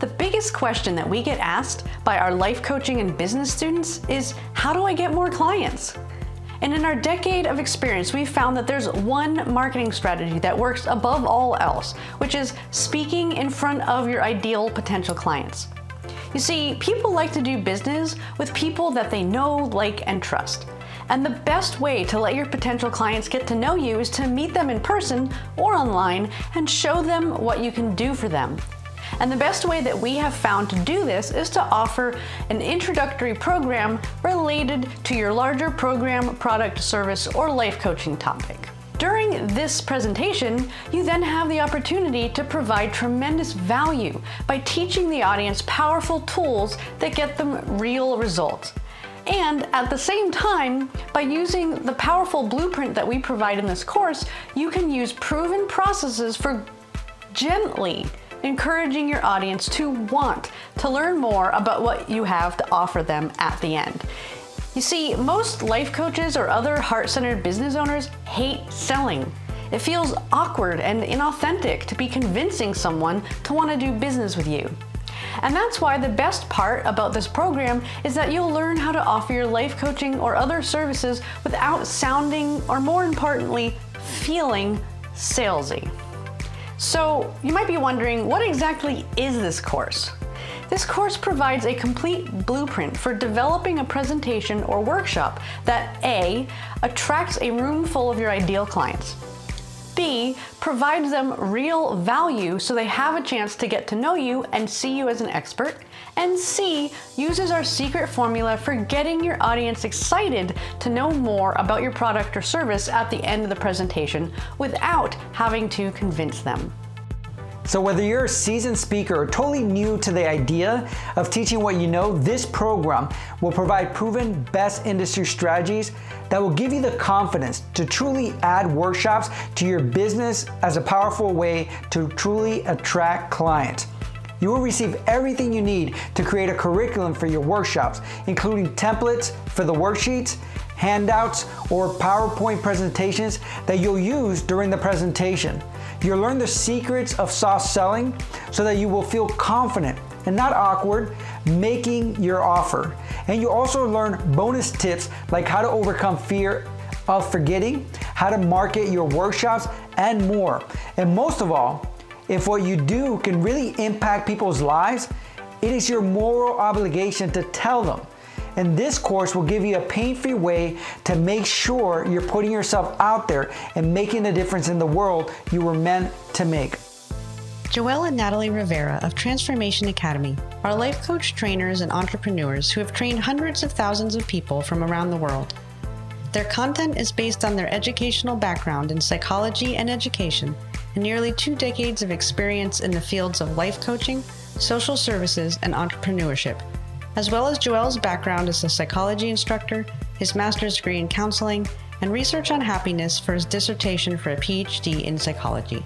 The biggest question that we get asked by our life coaching and business students is, how do I get more clients? And in our decade of experience, we've found that there's one marketing strategy that works above all else, which is speaking in front of your ideal potential clients. You see, people like to do business with people that they know, like, and trust. And the best way to let your potential clients get to know you is to meet them in person or online and show them what you can do for them. And the best way that we have found to do this is to offer an introductory program related to your larger program, product, service, or life coaching topic. During this presentation, you then have the opportunity to provide tremendous value by teaching the audience powerful tools that get them real results. And at the same time, by using the powerful blueprint that we provide in this course, you can use proven processes for gently encouraging your audience to want to learn more about what you have to offer them at the end. You see, most life coaches or other heart-centered business owners hate selling. It feels awkward and inauthentic to be convincing someone to want to do business with you. And that's why the best part about this program is that you'll learn how to offer your life coaching or other services without sounding, or more importantly, feeling salesy. So you might be wondering, what exactly is this course? This course provides a complete blueprint for developing a presentation or workshop that A, attracts a room full of your ideal clients, B, provides them real value so they have a chance to get to know you and see you as an expert, and C, uses our secret formula for getting your audience excited to know more about your product or service at the end of the presentation without having to convince them. So whether you're a seasoned speaker or totally new to the idea of teaching what you know, this program will provide proven best industry strategies that will give you the confidence to truly add workshops to your business as a powerful way to truly attract clients. You will receive everything you need to create a curriculum for your workshops, including templates for the worksheets, handouts, or PowerPoint presentations that you'll use during the presentation. You'll learn the secrets of soft selling so that you will feel confident and not awkward making your offer. And you also learn bonus tips like how to overcome fear of forgetting, how to market your workshops, and more. And most of all, if what you do can really impact people's lives, it is your moral obligation to tell them. And this course will give you a pain-free way to make sure you're putting yourself out there and making the difference in the world you were meant to make. Joelle and Natalie Rivera of Transformation Academy are life coach trainers and entrepreneurs who have trained hundreds of thousands of people from around the world. Their content is based on their educational background in psychology and education and nearly 2 decades of experience in the fields of life coaching, social services, and entrepreneurship, as well as Joelle's background as a psychology instructor, his master's degree in counseling, and research on happiness for his dissertation for a PhD in psychology.